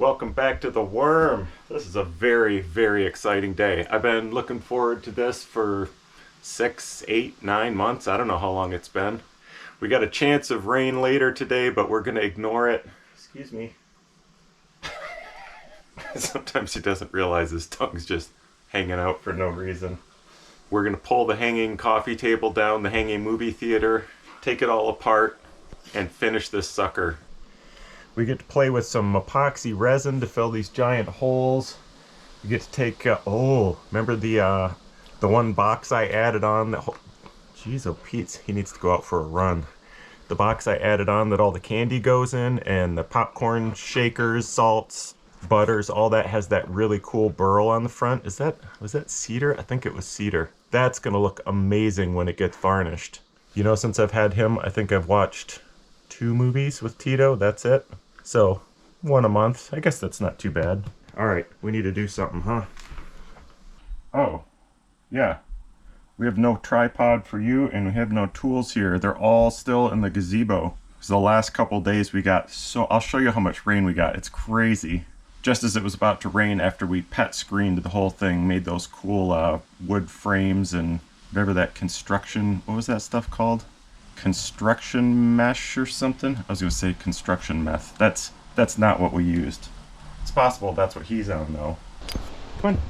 welcome back to the worm. This is a very, very exciting day. I've been looking forward to this for 6, 8, 9 months. I don't know how long it's been. We got a chance of rain later today, but we're going to ignore it. Excuse me. Sometimes he doesn't realize his tongue's just hanging out for no reason. We're going to pull the hanging coffee table down, the hanging movie theater, take it all apart, and finish this sucker. We get to play with some epoxy resin to fill these giant holes. We get to take, remember the one box I added on? Jeez, oh Pete, he needs to go out for a run. The box I added on that all the candy goes in, and the popcorn shakers, salts, butters, all that has that really cool burl on the front. Was that cedar? I think it was cedar. That's gonna look amazing when it gets varnished. You know, since I've had him, I think I've watched 2 movies with Tito, that's it. So, 1 a month. I guess that's not too bad. Alright, we need to do something, huh? Oh, yeah. We have no tripod for you, and we have no tools here. They're all still in the gazebo. Because the last couple days we got I'll show you how much rain we got. It's crazy. Just as it was about to rain after we pet screened the whole thing, made those cool wood frames and whatever that construction, what was that stuff called? Construction mesh or something? I was going to say construction meth. That's not what we used. It's possible that's what he's on though. Come on.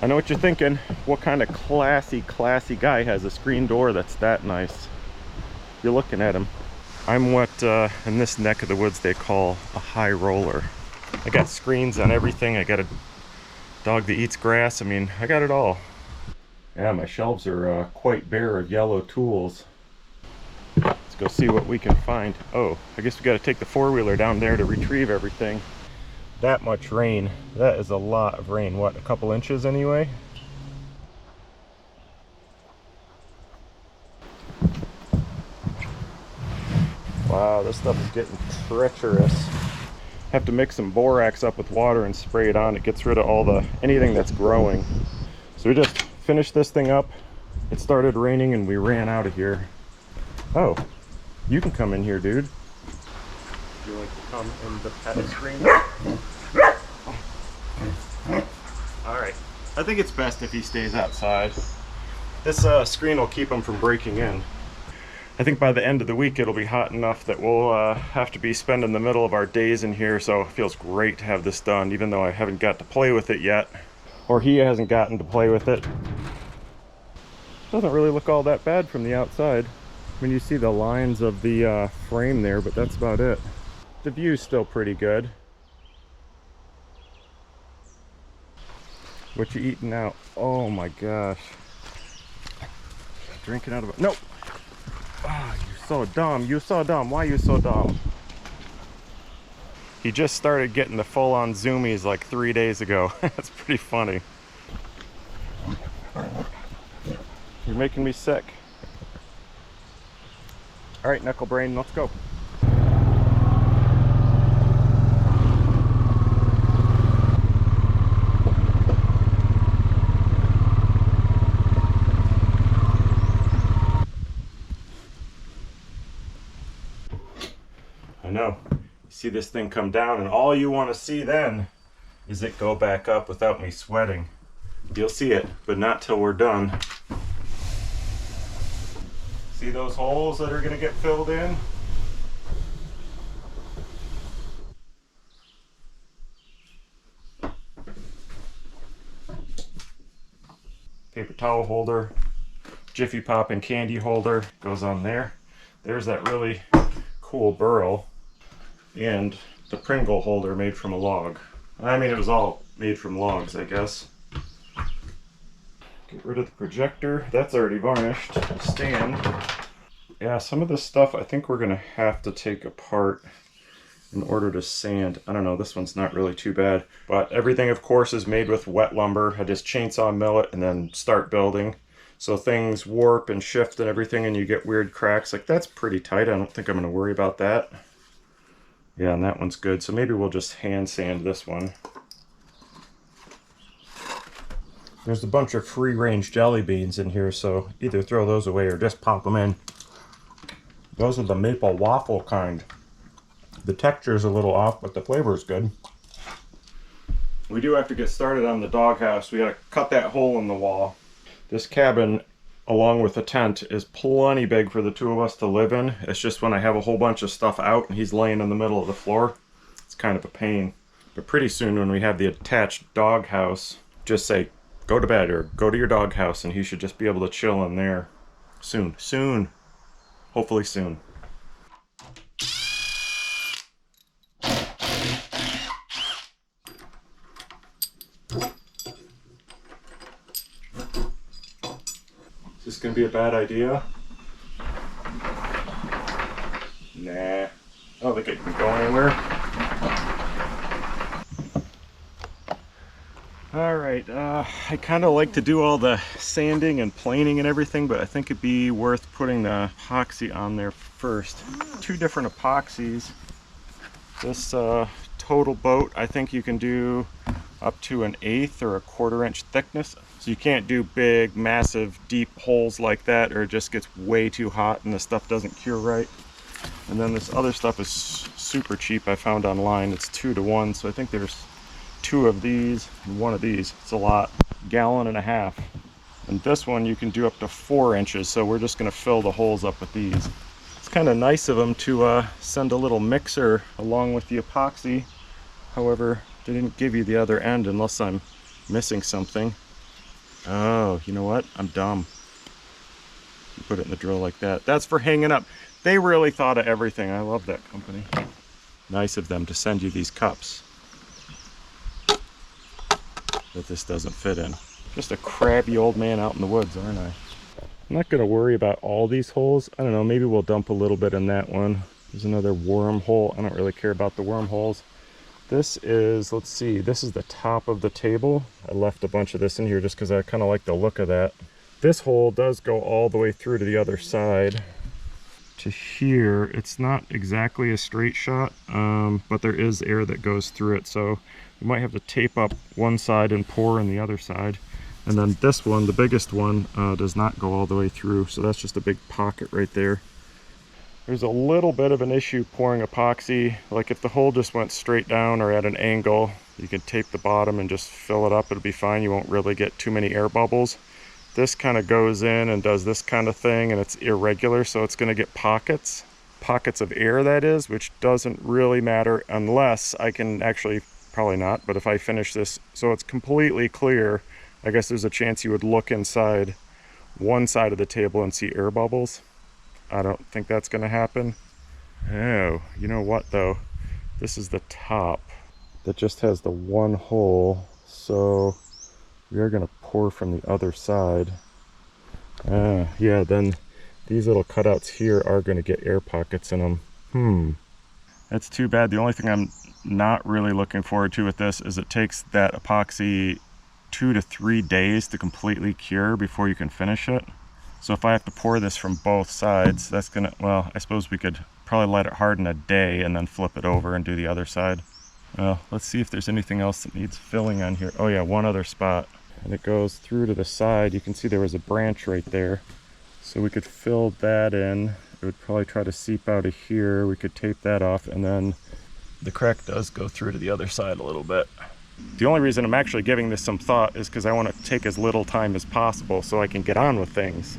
I know what you're thinking. What kind of classy guy has a screen door that's that nice? You're looking at him. I'm what in this neck of the woods they call a high roller. I got screens on everything. I got a dog that eats grass. I mean, I got it all. Yeah, my shelves are quite bare of yellow tools. Let's go see what we can find. Oh, I guess we got to take the four-wheeler down there to retrieve everything. That much rain. That is a lot of rain. What, a couple inches anyway? Wow, this stuff is getting treacherous. Have to mix some borax up with water and spray it on. It gets rid of anything that's growing. So we just finished this thing up. It started raining and we ran out of here. Oh, you can come in here, dude. Would you like to come in the pet screen? Alright, I think it's best if he stays outside. This screen will keep him from breaking in. I think by the end of the week it'll be hot enough that we'll have to be spending the middle of our days in here, so it feels great to have this done, even though I haven't got to play with it yet. Or he hasn't gotten to play with it. Doesn't really look all that bad from the outside. I mean, you see the lines of the frame there, but that's about it. The view's still pretty good. What you eating now? Oh my gosh. Drinking out of a... Nope! Ah, you're so dumb. You're so dumb. Why are you so dumb? He just started getting the full-on zoomies like 3 days ago. That's pretty funny. You're making me sick. All right, Knuckle Brain, let's go. I know. You see this thing come down, and all you want to see then is it go back up without me sweating. You'll see it, but not till we're done. See those holes that are going to get filled in? Paper towel holder, Jiffy Pop and candy holder goes on there. There's that really cool burl. And the Pringle holder made from a log. I mean, it was all made from logs, I guess. Get rid of the projector. That's already varnished. Stand. Yeah, some of this stuff I think we're going to have to take apart in order to sand. I don't know, this one's not really too bad. But everything, of course, is made with wet lumber. I just chainsaw mill it and then start building. So things warp and shift and everything, and you get weird cracks. Like, that's pretty tight. I don't think I'm going to worry about that. Yeah, and that one's good. So maybe we'll just hand sand this one. There's a bunch of free-range jelly beans in here, so either throw those away or just pop them in. Those are the maple waffle kind. The texture is a little off, but the flavor is good. We do have to get started on the doghouse. We gotta cut that hole in the wall. This cabin, along with the tent, is plenty big for the two of us to live in. It's just when I have a whole bunch of stuff out and he's laying in the middle of the floor, it's kind of a pain. But pretty soon when we have the attached doghouse, just say, go to bed or go to your doghouse, and he should just be able to chill in there. Soon. Hopefully soon. Is this gonna be a bad idea? Nah, I don't think it can go anywhere. Alright, I kind of like to do all the sanding and planing and everything, but I think it'd be worth putting the epoxy on there first. Two different epoxies. This total boat, I think you can do up to 1/8 or 1/4 inch thickness. So you can't do big, massive, deep holes like that, or it just gets way too hot and the stuff doesn't cure right. And then this other stuff is super cheap I found online. It's 2-to-1, so I think there's 2 of these and 1 of these. It's a lot. 1.5 gallons. And this one you can do up to 4 inches, so we're just going to fill the holes up with these. It's kind of nice of them to send a little mixer along with the epoxy. However, they didn't give you the other end unless I'm missing something. Oh, you know what? I'm dumb. You put it in the drill like that. That's for hanging up. They really thought of everything. I love that company. Nice of them to send you these cups that this doesn't fit in. Just a crabby old man out in the woods, aren't I? I'm not going to worry about all these holes. I don't know, maybe we'll dump a little bit in that one. There's another worm hole. I don't really care about the worm holes. This is, let's see, this is the top of the table. I left a bunch of this in here just because I kind of like the look of that. This hole does go all the way through to the other side. To here, it's not exactly a straight shot, but there is air that goes through it, so we might have to tape up one side and pour in the other side. And then this one, the biggest one, does not go all the way through, so that's just a big pocket right there. There's a little bit of an issue pouring epoxy. Like if the hole just went straight down or at an angle, you can tape the bottom and just fill it up. It'll be fine. You won't really get too many air bubbles. This kind of goes in and does this kind of thing, and it's irregular, so it's going to get pockets of air, that is, which doesn't really matter unless I can actually, probably not, but if I finish this so it's completely clear, I guess there's a chance you would look inside one side of the table and see air bubbles. I don't think that's going to happen. Oh, you know what though? This is the top that just has the one hole, so we are going to pour from the other side. Yeah, then these little cutouts here are going to get air pockets in them. That's too bad. The only thing I'm not really looking forward to with this is it takes that epoxy 2 to 3 days to completely cure before you can finish it. So if I have to pour this from both sides, that's gonna, well, I suppose we could probably let it harden a day and then flip it over and do the other side. Well, let's see if there's anything else that needs filling on here. Oh yeah, one other spot. And it goes through to the side. You can see there was a branch right there. So we could fill that in. It would probably try to seep out of here. We could tape that off, and then the crack does go through to the other side a little bit. The only reason I'm actually giving this some thought is because I want to take as little time as possible so I can get on with things.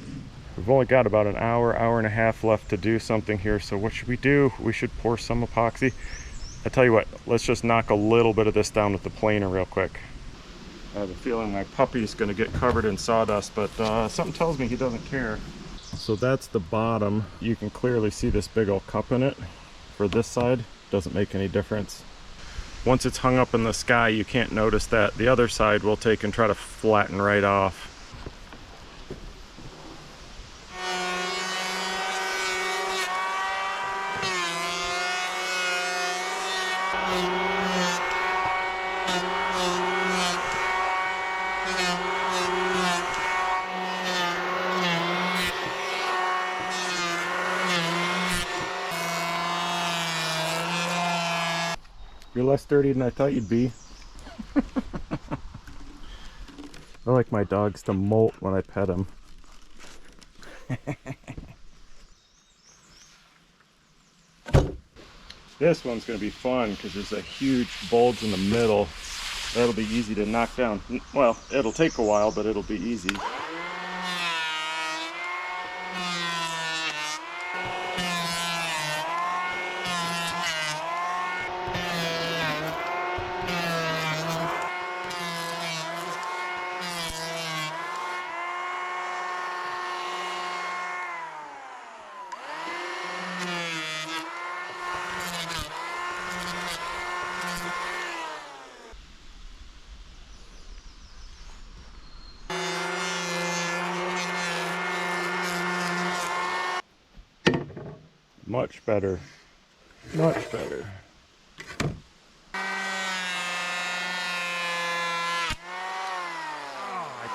We've only got about an hour, hour and a half left to do something here, so what should we do? We should pour some epoxy. I tell you what, let's just knock a little bit of this down with the planer real quick. I have a feeling my puppy's going to get covered in sawdust, but something tells me he doesn't care. So that's the bottom. You can clearly see this big old cup in it. For this side, doesn't make any difference. Once it's hung up in the sky, you can't notice that. The other side we'll take and try to flatten right off. You're less dirty than I thought you'd be. I like my dogs to molt when I pet them. This one's going to be fun because there's a huge bulge in the middle. That'll be easy to knock down. Well, it'll take a while, but it'll be easy. Much better. Much better. I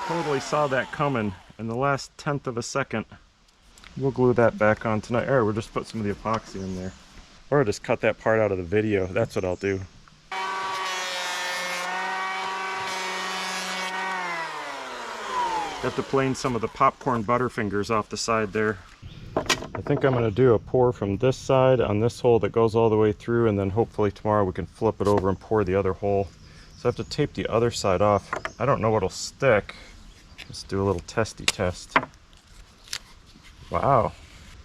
totally saw that coming in the last 1/10 of a second. We'll glue that back on tonight. Or we'll just put some of the epoxy in there. Or I'll just cut that part out of the video. That's what I'll do. Have to plane some of the popcorn butterfingers off the side there. I think I'm going to do a pour from this side on this hole that goes all the way through, and then hopefully tomorrow we can flip it over and pour the other hole. So I have to tape the other side off. I don't know what'll stick. Let's do a little testy test. Wow,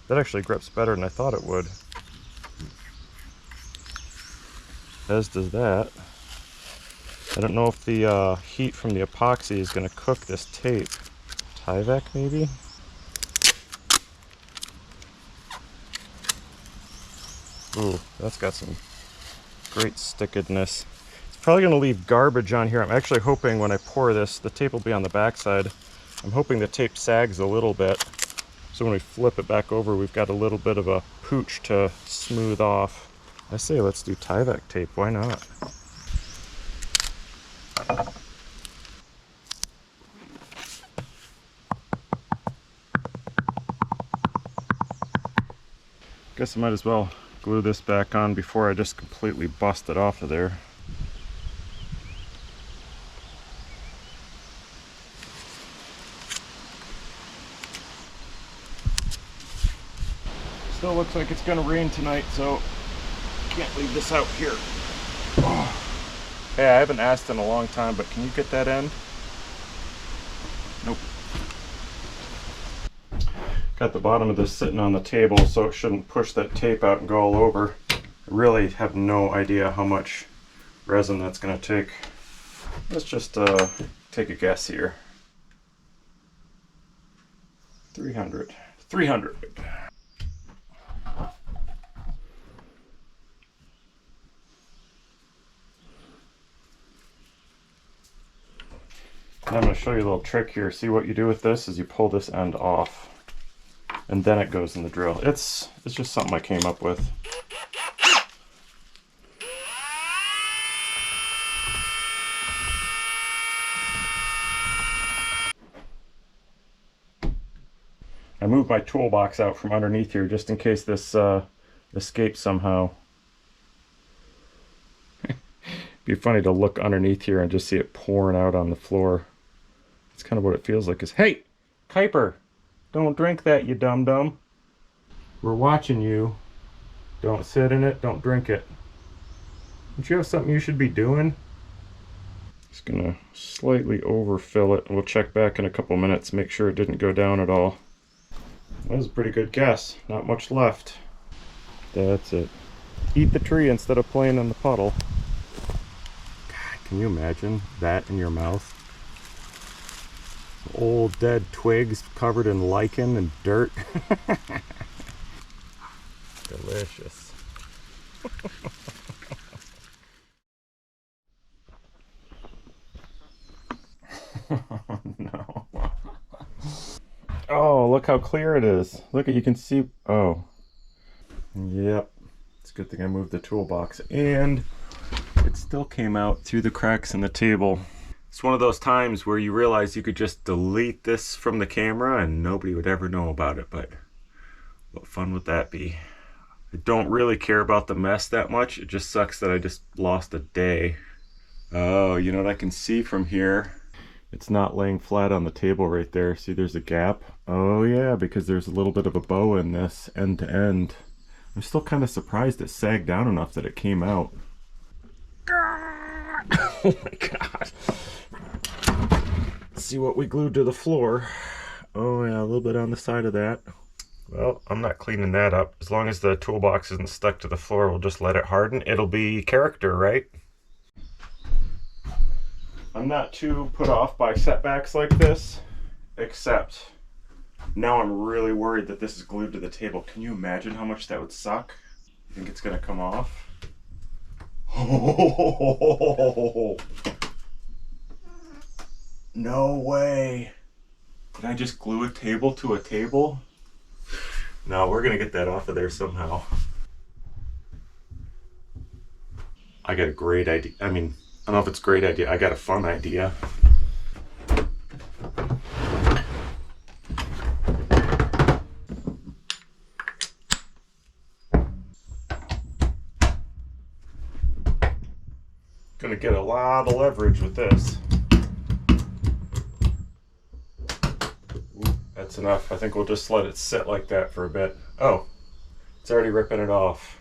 that actually grips better than I thought it would. As does that. I don't know if the heat from the epoxy is going to cook this tape. Tyvek maybe? Ooh, that's got some great stickedness. It's probably going to leave garbage on here. I'm actually hoping when I pour this, the tape will be on the back side. I'm hoping the tape sags a little bit. So when we flip it back over, we've got a little bit of a pooch to smooth off. I say let's do Tyvek tape, why not? Guess I might as well glue this back on before I just completely bust it off of there. Still looks like it's gonna rain tonight, so can't leave this out here. Oh. Hey, I haven't asked in a long time, but can you get that end? Nope. Got the bottom of this sitting on the table so it shouldn't push that tape out and go all over. I really have no idea how much resin that's going to take. Let's just take a guess here. 300. 300. I'm going to show you a little trick here. See, what you do with this is you pull this end off, and then it goes in the drill. It's just something I came up with. I moved my toolbox out from underneath here just in case this escapes somehow. It'd be funny to look underneath here and just see it pouring out on the floor. That's kind of what it feels like. Is, hey, Kuiper, don't drink that, you dum-dum. We're watching you. Don't sit in it, don't drink it. Don't you have something you should be doing? Just gonna slightly overfill it, and we'll check back in a couple minutes, make sure it didn't go down at all. That was a pretty good guess. Not much left. That's it. Eat the tree instead of playing in the puddle. God, can you imagine that in your mouth? Old dead twigs covered in lichen and dirt. Delicious. No. Oh, look how clear it is. Look at, you can see. Oh, yep. It's a good thing I moved the toolbox, and it still came out through the cracks in the table. It's one of those times where you realize you could just delete this from the camera and nobody would ever know about it, but what fun would that be? I don't really care about the mess that much. It just sucks that I just lost a day. Oh, you know what I can see from here? It's not laying flat on the table right there. See, there's a gap. Oh yeah, because there's a little bit of a bow in this end to end. I'm still kind of surprised it sagged down enough that it came out. Oh my god. Let's see what we glued to the floor. Oh yeah, a little bit on the side of that. Well, I'm not cleaning that up. As long as the toolbox isn't stuck to the floor, we'll just let it harden. It'll be character, right? I'm not too put off by setbacks like this, except now I'm really worried that this is glued to the table. Can you imagine how much that would suck? You think it's gonna come off? Oh, no way. Did I just glue a table to a table? No, we're gonna get that off of there somehow. I got a great idea. I mean, I don't know if it's a great idea. I got a fun idea. Gonna get a lot of leverage with this. Ooh, that's enough. I think we'll just let it sit like that for a bit. Oh, it's already ripping it off.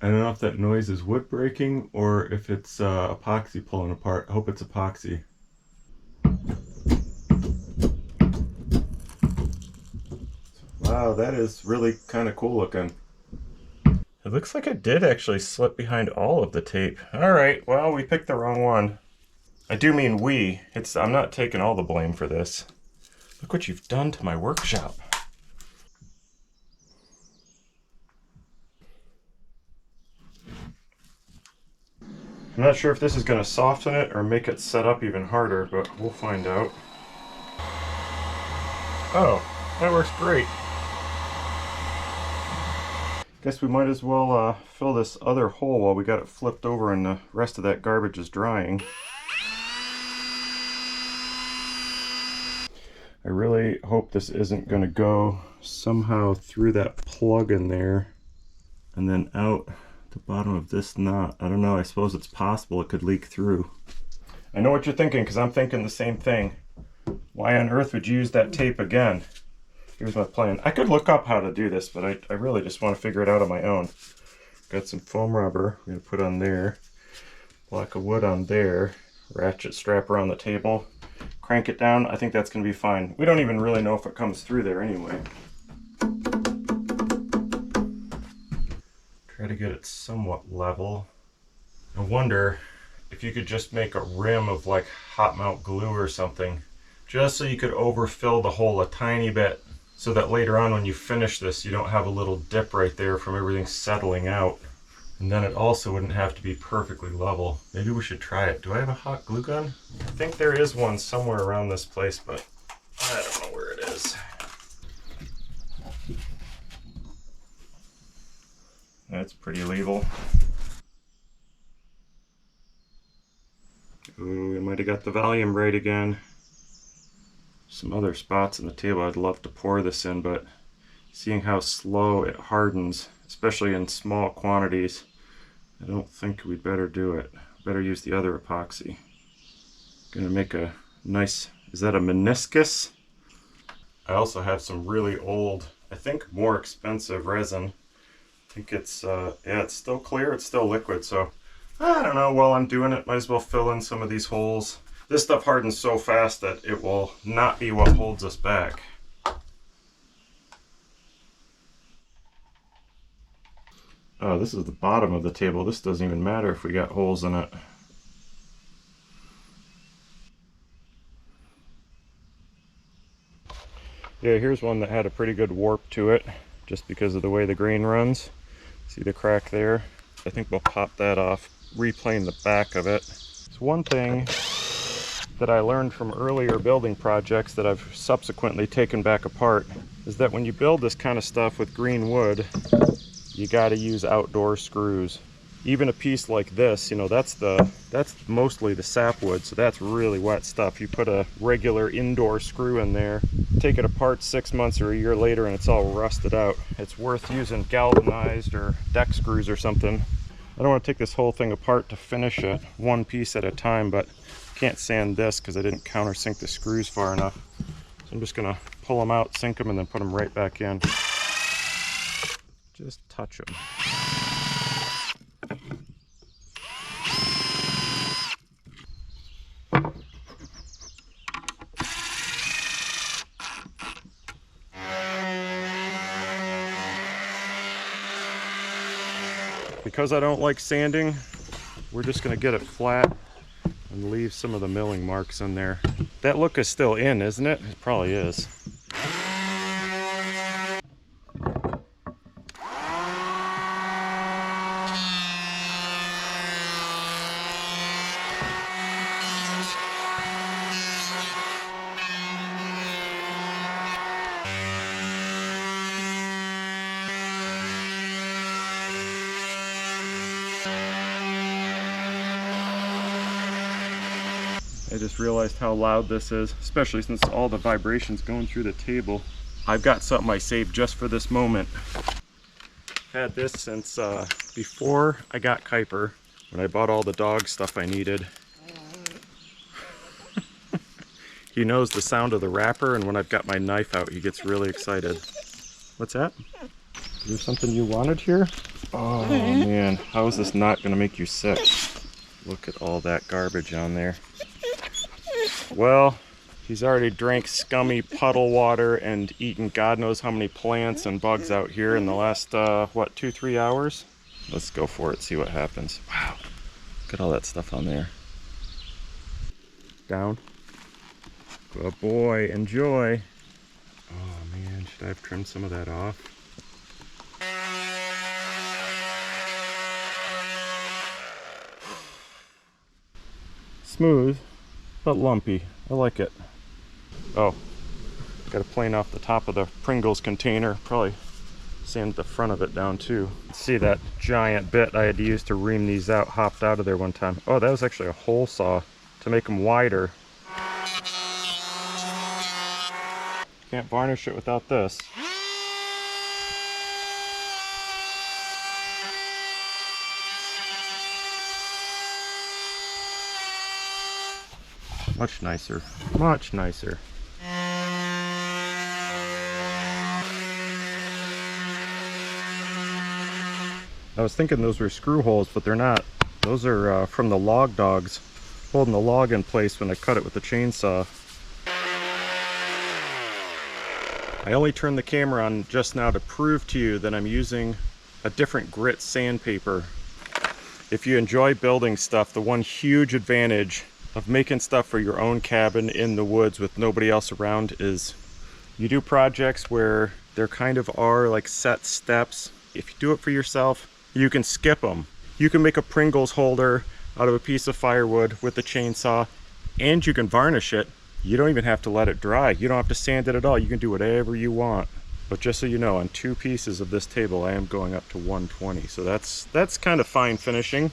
I don't know if that noise is wood breaking or if it's epoxy pulling apart. I hope it's epoxy. Wow, that is really kind of cool looking. It looks like it did actually slip behind all of the tape. Alright, well, we picked the wrong one. I do mean we. I'm not taking all the blame for this. Look what you've done to my workshop. I'm not sure if this is going to soften it or make it set up even harder, but we'll find out. Oh, that works great. Guess we might as well fill this other hole while we got it flipped over and the rest of that garbage is drying. I really hope this isn't going to go somehow through that plug in there and then out the bottom of this knot. I don't know, I suppose it's possible it could leak through. I know what you're thinking, because I'm thinking the same thing. Why on earth would you use that tape again? Here's my plan. I could look up how to do this, but I really just want to figure it out on my own. Got some foam rubber I'm going to put on there. Block of wood on there. Ratchet strap around the table. Crank it down. I think that's going to be fine. We don't even really know if it comes through there anyway. Try to get it somewhat level. I wonder if you could just make a rim of like hot melt glue or something, just so you could overfill the hole a tiny bit, so that later on when you finish this you don't have a little dip right there from everything settling out. And then it also wouldn't have to be perfectly level. Maybe we should try it. Do I have a hot glue gun? I think there is one somewhere around this place, but I don't know where it is. That's pretty level. Ooh, we might have got the volume right again. Some other spots in the table I'd love to pour this in, but seeing how slow it hardens, especially in small quantities, I don't think we'd better do it. Better use the other epoxy. Gonna make a nice, is that a meniscus? I also have some really old, I think more expensive resin. I think it's, yeah, it's still clear, it's still liquid, so I don't know, while I'm doing it, might as well fill in some of these holes. This stuff hardens so fast that it will not be what holds us back. Oh, this is the bottom of the table. This doesn't even matter if we got holes in it. Yeah, here's one that had a pretty good warp to it, just because of the way the grain runs. See the crack there? I think we'll pop that off, replane the back of it. It's one thing that I learned from earlier building projects that I've subsequently taken back apart, is that when you build this kind of stuff with green wood, you got to use outdoor screws. Even a piece like this, you know, that's mostly the sapwood, so that's really wet stuff. You put a regular indoor screw in there, take it apart 6 months or a year later and it's all rusted out. It's worth using galvanized or deck screws or something. I don't want to take this whole thing apart to finish it one piece at a time, but can't sand this because I didn't countersink the screws far enough. So I'm just gonna pull them out, sink them, and then put them right back in. Just touch them. Because I don't like sanding, we're just gonna get it flat and leave some of the milling marks in there. That look is still in, isn't it? It probably is. I just realized how loud this is, especially since all the vibrations going through the table. I've got something I saved just for this moment. Had this since before I got Kuiper, when I bought all the dog stuff I needed. He knows the sound of the wrapper, and when I've got my knife out, he gets really excited. What's that? Is there something you wanted here? Oh man, how is this not gonna make you sick? Look at all that garbage on there. Well, he's already drank scummy puddle water and eaten God knows how many plants and bugs out here in the last, what, 2-3 hours? Let's go for it, see what happens. Wow, look at all that stuff on there. Down. Good boy, enjoy. Oh man, should I have trimmed some of that off? Smooth, but lumpy. I like it. Oh, got to plane off the top of the Pringles container. Probably sand the front of it down too. See that giant bit I had to use to ream these out, hopped out of there one time. Oh, that was actually a hole saw to make them wider. Can't varnish it without this. Much nicer, much nicer. I was thinking those were screw holes, but they're not. Those are from the log dogs, holding the log in place when I cut it with the chainsaw. I only turned the camera on just now to prove to you that I'm using a different grit sandpaper. If you enjoy building stuff, the one huge advantage of making stuff for your own cabin in the woods with nobody else around is you do projects where there kind of are like set steps. If you do it for yourself, you can skip them. You can make a Pringles holder out of a piece of firewood with a chainsaw, and you can varnish it. You don't even have to let it dry. You don't have to sand it at all. You can do whatever you want. But just so you know, on 2 pieces of this table, I am going up to 120. So that's kind of fine finishing.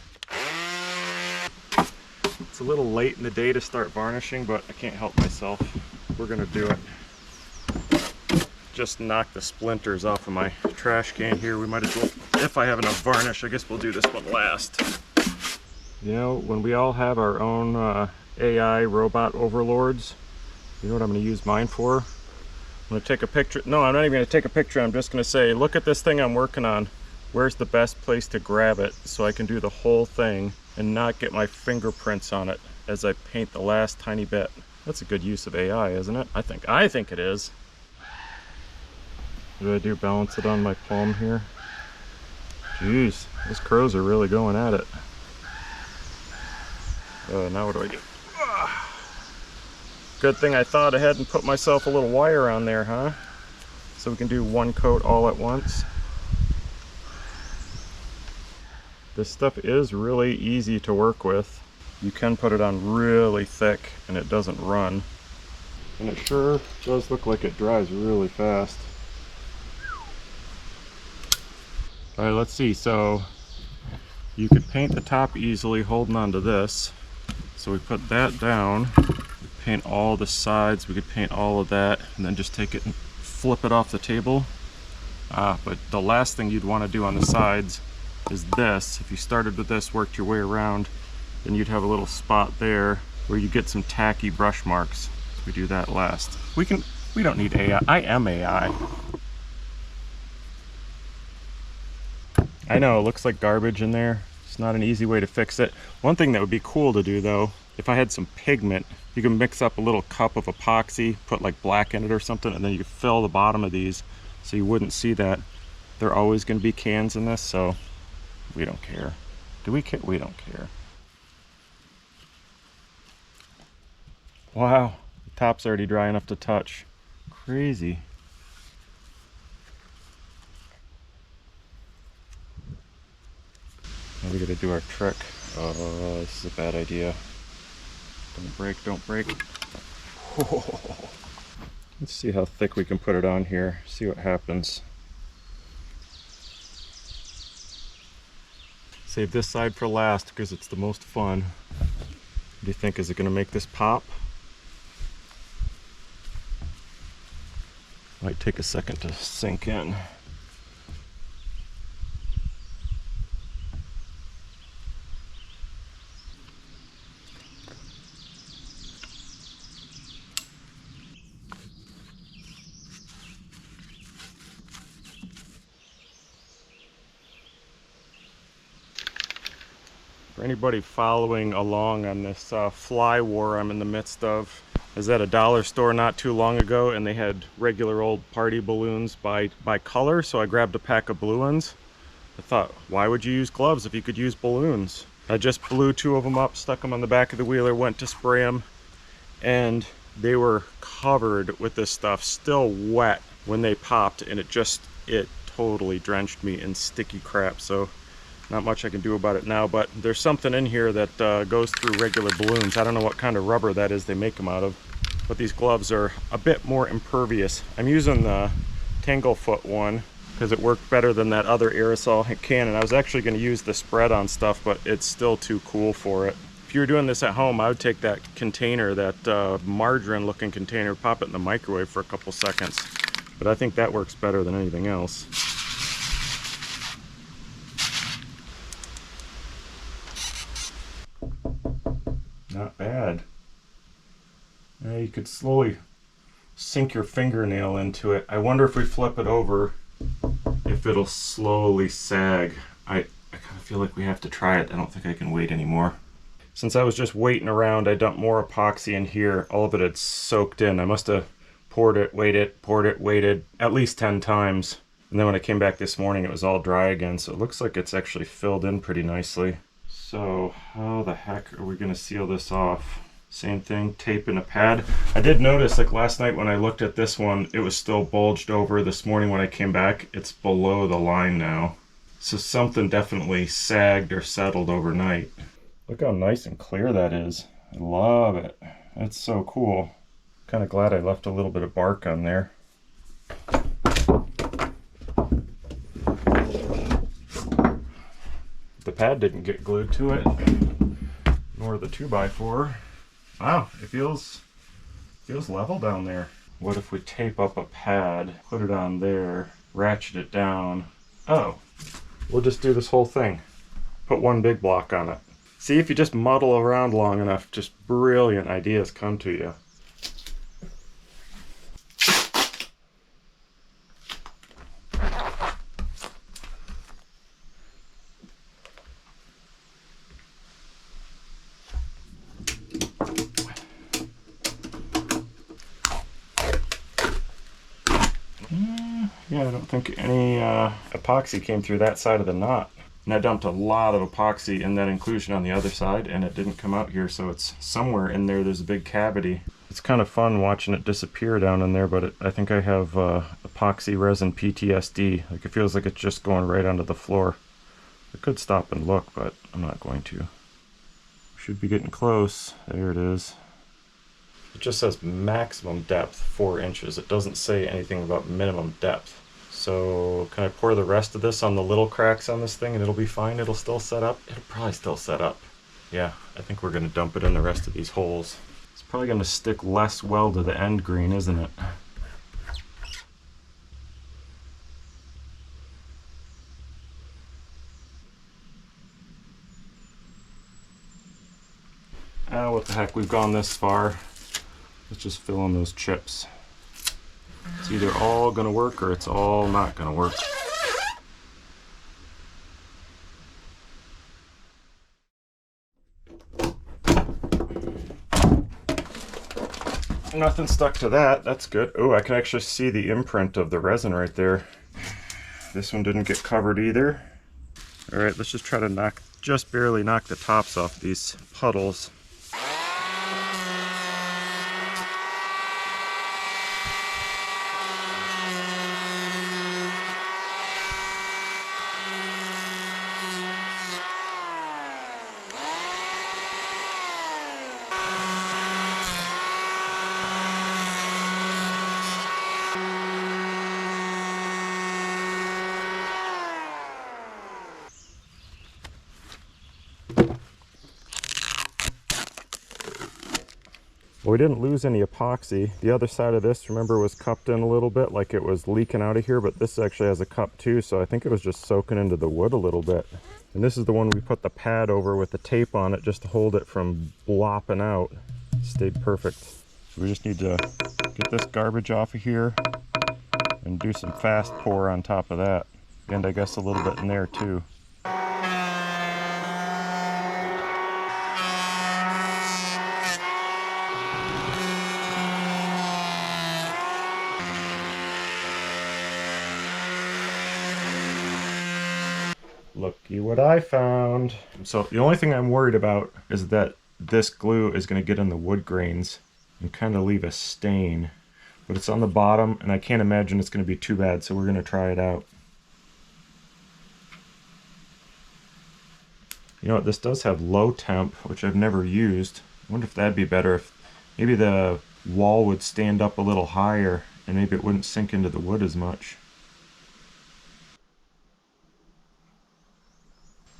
It's a little late in the day to start varnishing, but I can't help myself. We're gonna do it. Just knock the splinters off of my trash can here. We might as well, if I have enough varnish, I guess we'll do this one last. You know, when we all have our own AI robot overlords, you know what I'm gonna use mine for? I'm gonna take a picture. No, I'm not even gonna take a picture. I'm just gonna say, look at this thing I'm working on. Where's the best place to grab it so I can do the whole thing and not get my fingerprints on it as I paint the last tiny bit. That's a good use of AI, isn't it? I think it is. What do I do? Balance it on my palm here? Jeez, those crows are really going at it. Now what do I do? Good thing I thought ahead and put myself a little wire on there, huh? So we can do one coat all at once. This stuff is really easy to work with. You can put it on really thick and it doesn't run. And it sure does look like it dries really fast. All right, let's see. So you could paint the top easily holding onto this. So we put that down, we paint all the sides, we could paint all of that, and then just take it and flip it off the table. But the last thing you'd want to do on the sides is this. If you started with this, worked your way around, then you'd have a little spot there where you get some tacky brush marks. So we do that last. We can We don't need AI. I am AI. I know, it looks like garbage in there. It's not an easy way to fix it. One thing that would be cool to do though, if I had some pigment, you can mix up a little cup of epoxy, put like black in it or something, and then you fill the bottom of these so you wouldn't see that. There are always going to be cans in this, so we don't care. Do we care? We don't care. Wow, the top's already dry enough to touch. Crazy. Now we gotta do our trick. Oh, this is a bad idea. Don't break, don't break. Oh. Let's see how thick we can put it on here. See what happens. Save this side for last because it's the most fun. What do you think? Is it gonna make this pop? Might take a second to sink in. For anybody following along on this fly war I'm in the midst of, I was at a dollar store not too long ago and they had regular old party balloons by color, so I grabbed a pack of blue ones. I thought, why would you use gloves if you could use balloons? I just blew 2 of them up, stuck them on the back of the wheeler, went to spray them, and they were covered with this stuff, still wet when they popped, and it totally drenched me in sticky crap. So not much I can do about it now, but there's something in here that goes through regular balloons. I don't know what kind of rubber that is they make them out of, but these gloves are a bit more impervious. I'm using the Tanglefoot one because it worked better than that other aerosol can, and I was actually going to use the spread on stuff, but it's still too cool for it. If you were doing this at home, I would take that container, that margarine looking container, pop it in the microwave for a couple seconds, but I think that works better than anything else. Not bad. Now you could slowly sink your fingernail into it. I wonder if we flip it over, if it'll slowly sag. I kind of feel like we have to try it. I don't think I can wait anymore. Since I was just waiting around, I dumped more epoxy in here. All of it had soaked in. I must have poured it, waited at least 10 times. And then when I came back this morning, it was all dry again. So it looks like it's actually filled in pretty nicely. So how the heck are we gonna seal this off? Same thing, tape in a pad. I did notice, like last night when I looked at this one, it was still bulged over. This morning when I came back, it's below the line now. So something definitely sagged or settled overnight. Look how nice and clear that is. I love it. That's so cool. Kind of glad I left a little bit of bark on there. The pad didn't get glued to it, nor the 2x4. Wow, it feels level down there. What if we tape up a pad, put it on there, ratchet it down? Oh, we'll just do this whole thing. Put one big block on it. See, if you just muddle around long enough, just brilliant ideas come to you. Yeah, I don't think any epoxy came through that side of the knot. And I dumped a lot of epoxy in that inclusion on the other side, and it didn't come out here, so it's somewhere in there. There's a big cavity. It's kind of fun watching it disappear down in there, but I think I have epoxy resin PTSD. Like, it feels like it's just going right onto the floor. I could stop and look, but I'm not going to. Should be getting close. There it is. It just says maximum depth 4 inches. It doesn't say anything about minimum depth. So can I pour the rest of this on the little cracks on this thing and it'll be fine? It'll still set up? It'll probably still set up. Yeah, I think we're going to dump it in the rest of these holes. It's probably going to stick less well to the end green, isn't it? What the heck, we've gone this far. Let's just fill in those chips. It's either all gonna work or it's all not gonna work. Nothing stuck to that. That's good. Oh, I can actually see the imprint of the resin right there. This one didn't get covered either. All right, let's just try to just barely knock the tops off these puddles. Well, we didn't lose any epoxy. The other side of this, remember, was cupped in a little bit, like it was leaking out of here, but this actually has a cup too, so I think it was just soaking into the wood a little bit. And this is the one we put the pad over with the tape on it just to hold it from blopping out. It stayed perfect. So we just need to get this garbage off of here and do some fast pour on top of that. And I guess a little bit in there too. Looky what I found. So the only thing I'm worried about is that this glue is going to get in the wood grains and kind of leave a stain. But it's on the bottom and I can't imagine it's going to be too bad, so we're going to try it out. You know what, this does have low temp, which I've never used. I wonder if that'd be better, if maybe the wall would stand up a little higher and maybe it wouldn't sink into the wood as much.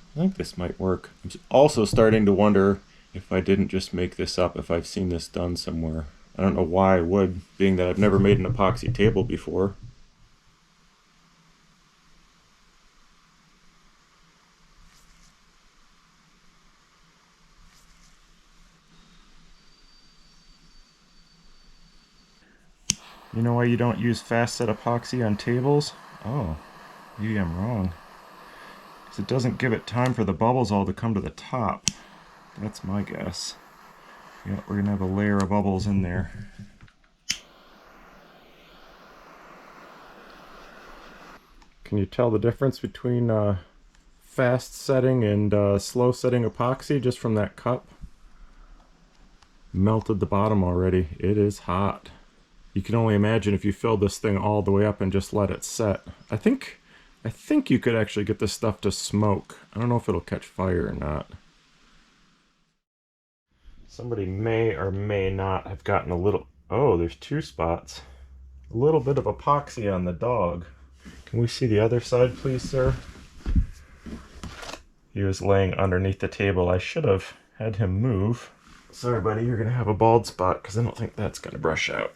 I think this might work. I'm also starting to wonder if I didn't just make this up, if I've seen this done somewhere. I don't know why I would, being that I've never made an epoxy table before. You know why you don't use fast set epoxy on tables? Oh, maybe I'm wrong. It doesn't give it time for the bubbles all to come to the top. That's my guess. Yeah, we're gonna have a layer of bubbles in there. Can you tell the difference between fast setting and slow setting epoxy just from that cup? Melted the bottom already. It is hot. You can only imagine if you filled this thing all the way up and just let it set. I think you could actually get this stuff to smoke. I don't know if it'll catch fire or not. Somebody may or may not have gotten a little... Oh, there's two spots. A little bit of epoxy on the dog. Can we see the other side, please, sir? He was laying underneath the table. I should have had him move. Sorry, buddy, you're going to have a bald spot because I don't think that's going to brush out.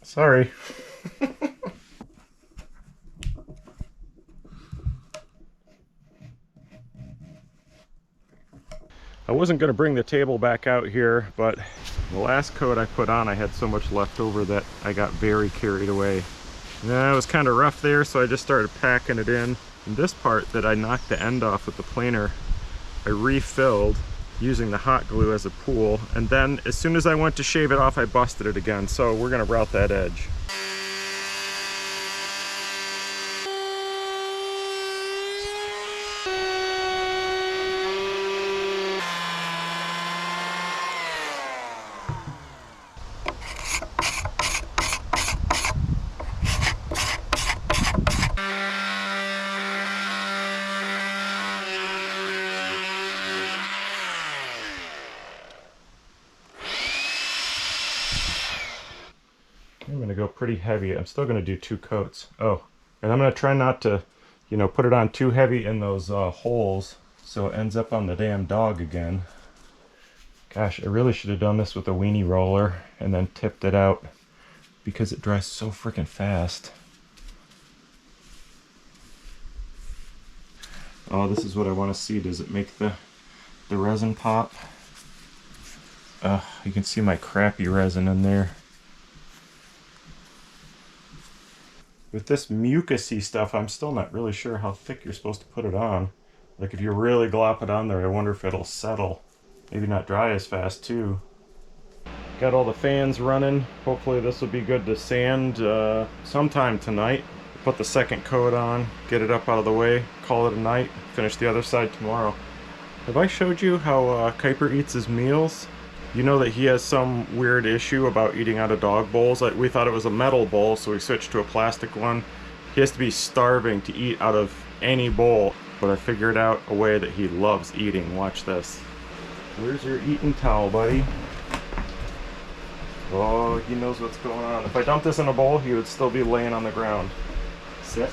Sorry. I wasn't going to bring the table back out here, but the last coat I put on, I had so much left over that I got very carried away. Yeah, it was kind of rough there, so I just started packing it in. And this part that I knocked the end off with the planer, I refilled using the hot glue as a pool, and then as soon as I went to shave it off, I busted it again. So we're going to route that edge. I'm going to go pretty heavy. I'm still going to do 2 coats. Oh, and I'm going to try not to, you know, put it on too heavy in those holes so it ends up on the damn dog again. Gosh, I really should have done this with a weenie roller and then tipped it out because it dries so freaking fast. Oh, this is what I want to see. Does it make the resin pop? You can see my crappy resin in there. With this mucusy stuff, I'm still not really sure how thick you're supposed to put it on. Like if you really glop it on there, I wonder if it'll settle. Maybe not dry as fast too. Got all the fans running. Hopefully this will be good to sand sometime tonight. Put the second coat on, get it up out of the way, call it a night, finish the other side tomorrow. Have I showed you how Kuiper eats his meals? You know that he has some weird issue about eating out of dog bowls. We thought it was a metal bowl, so we switched to a plastic one. He has to be starving to eat out of any bowl, but I figured out a way that he loves eating. Watch this. Where's your eating towel, buddy? Oh, he knows what's going on. If I dumped this in a bowl, he would still be laying on the ground. Sit.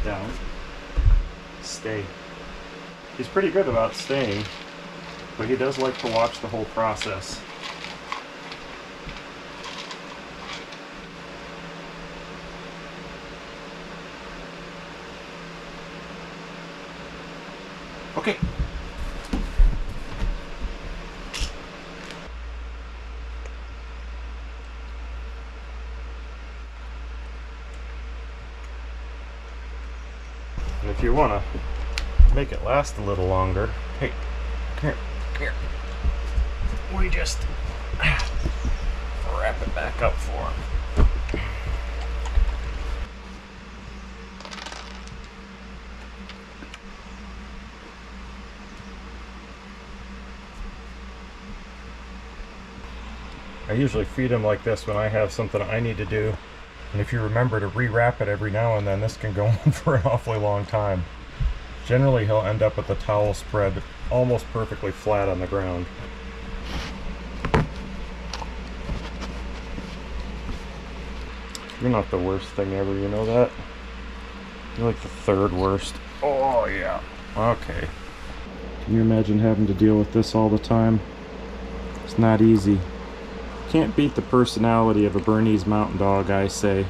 Down. Stay. He's pretty good about staying, but he does like to watch the whole process. Okay. And if you want to make it last a little longer, hey, come here. We just wrap it back up for him. I usually feed him like this when I have something I need to do. And if you remember to rewrap it every now and then, this can go on for an awfully long time. Generally, he'll end up with the towel spread almost perfectly flat on the ground. You're not the worst thing ever, you know that? You're like the third worst. Oh, yeah. Okay. Can you imagine having to deal with this all the time? It's not easy. Can't beat the personality of a Bernese Mountain Dog, I say.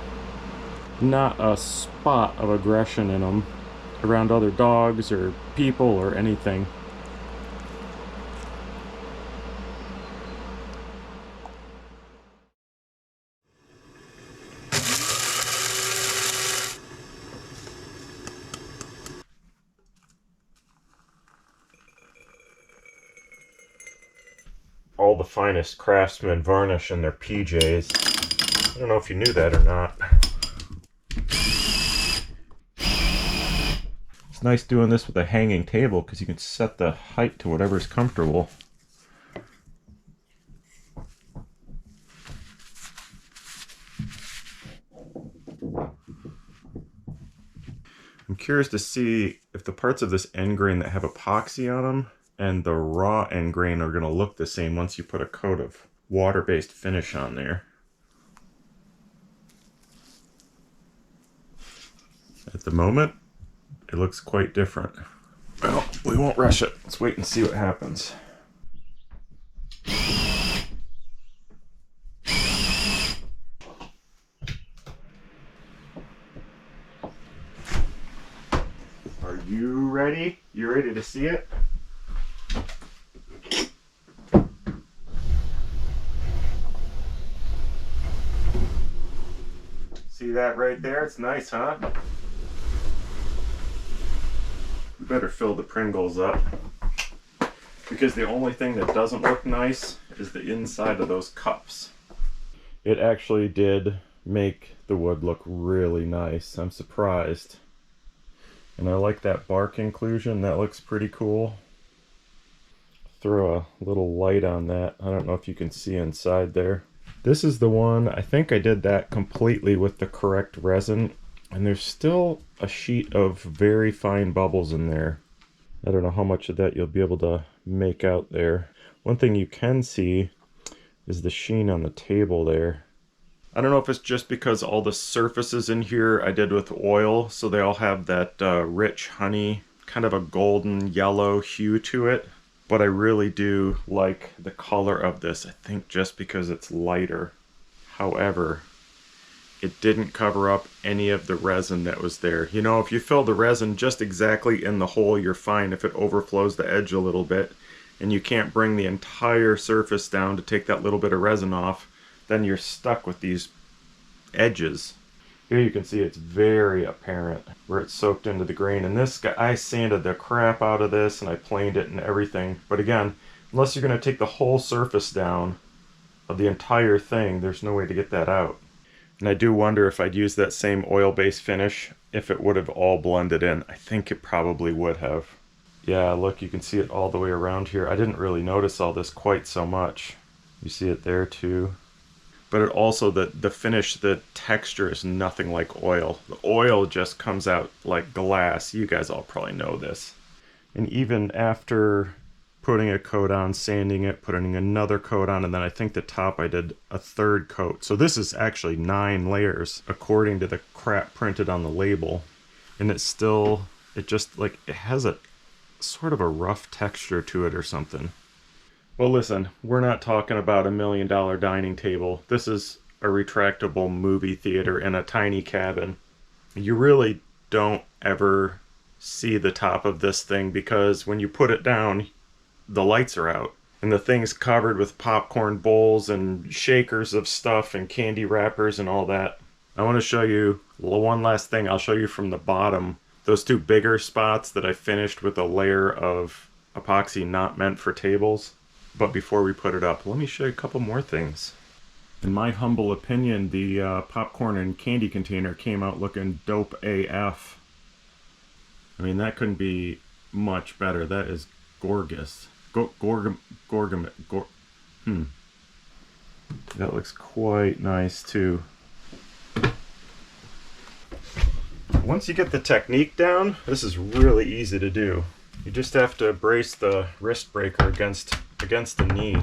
Not a spot of aggression in them around other dogs or people or anything. All the finest craftsmen varnish in their PJs. I don't know if you knew that or not. It's nice doing this with a hanging table because you can set the height to whatever's comfortable. I'm curious to see if the parts of this end grain that have epoxy on them and the raw end grain are going to look the same once you put a coat of water-based finish on there. At the moment, it looks quite different. Well, we won't rush it. Let's wait and see what happens. Are you ready? You ready to see it? See that right there? It's nice, huh? We better fill the Pringles up, because the only thing that doesn't look nice is the inside of those cups. It actually did make the wood look really nice. I'm surprised. And I like that bark inclusion. That looks pretty cool. Throw a little light on that. I don't know if you can see inside there. This is the one, I think I did that completely with the correct resin, and there's still a sheet of very fine bubbles in there. I don't know how much of that you'll be able to make out there. One thing you can see is the sheen on the table there. I don't know if it's just because all the surfaces in here I did with oil, so they all have that rich honey, kind of a golden yellow hue to it. But I really do like the color of this, I think just because it's lighter. However, it didn't cover up any of the resin that was there. You know, if you fill the resin just exactly in the hole, you're fine. If it overflows the edge a little bit and you can't bring the entire surface down to take that little bit of resin off, then you're stuck with these edges. Here you can see it's very apparent where it's soaked into the grain. And this guy, I sanded the crap out of this and I planed it and everything. But again, unless you're going to take the whole surface down of the entire thing, there's no way to get that out. And I do wonder if I'd used that same oil-based finish, if it would have all blended in. I think it probably would have. Yeah, look, you can see it all the way around here. I didn't really notice all this quite so much. You see it there too. But it also, the finish, the texture is nothing like oil. The oil just comes out like glass. You guys all probably know this. And even after putting a coat on, sanding it, putting another coat on, and then I think the top I did a third coat. So this is actually 9 layers according to the crap printed on the label. And it's still, it just like, it has a sort of a rough texture to it or something. Well, listen, we're not talking about $1 million dining table. This is a retractable movie theater in a tiny cabin. You really don't ever see the top of this thing because when you put it down, the lights are out. And the thing's covered with popcorn bowls and shakers of stuff and candy wrappers and all that. I want to show you one last thing. I'll show you from the bottom. Those 2 bigger spots that I finished with a layer of epoxy not meant for tables. But before we put it up, let me show you a couple more things. In my humble opinion, the popcorn and candy container came out looking dope AF. I mean, that couldn't be much better. That is gorgeous. That looks quite nice too. Once you get the technique down, this is really easy to do. You just have to brace the wrist breaker against the knee.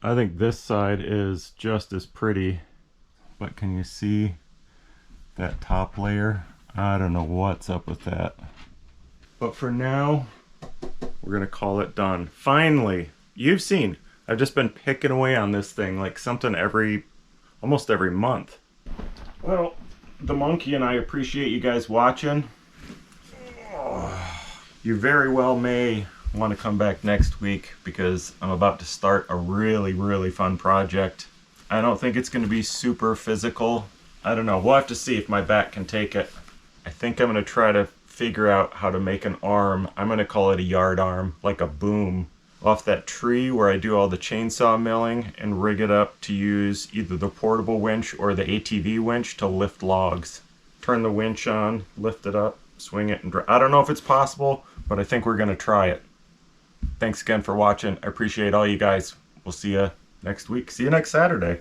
I think this side is just as pretty, but can you see that top layer? I don't know what's up with that. But for now, we're gonna call it done. Finally, you've seen, I've just been picking away on this thing like something almost every month. Well, the monkey and I appreciate you guys watching. You very well may want to come back next week because I'm about to start a really, really fun project. I don't think it's going to be super physical. I don't know. We'll have to see if my back can take it. I think I'm going to try to figure out how to make an arm. I'm going to call it a yard arm, like a boom, off that tree where I do all the chainsaw milling and rig it up to use either the portable winch or the ATV winch to lift logs. Turn the winch on, lift it up, swing it, and I don't know if it's possible, but I think we're going to try it. Thanks again for watching. I appreciate all you guys. We'll see you next week. See you next Saturday.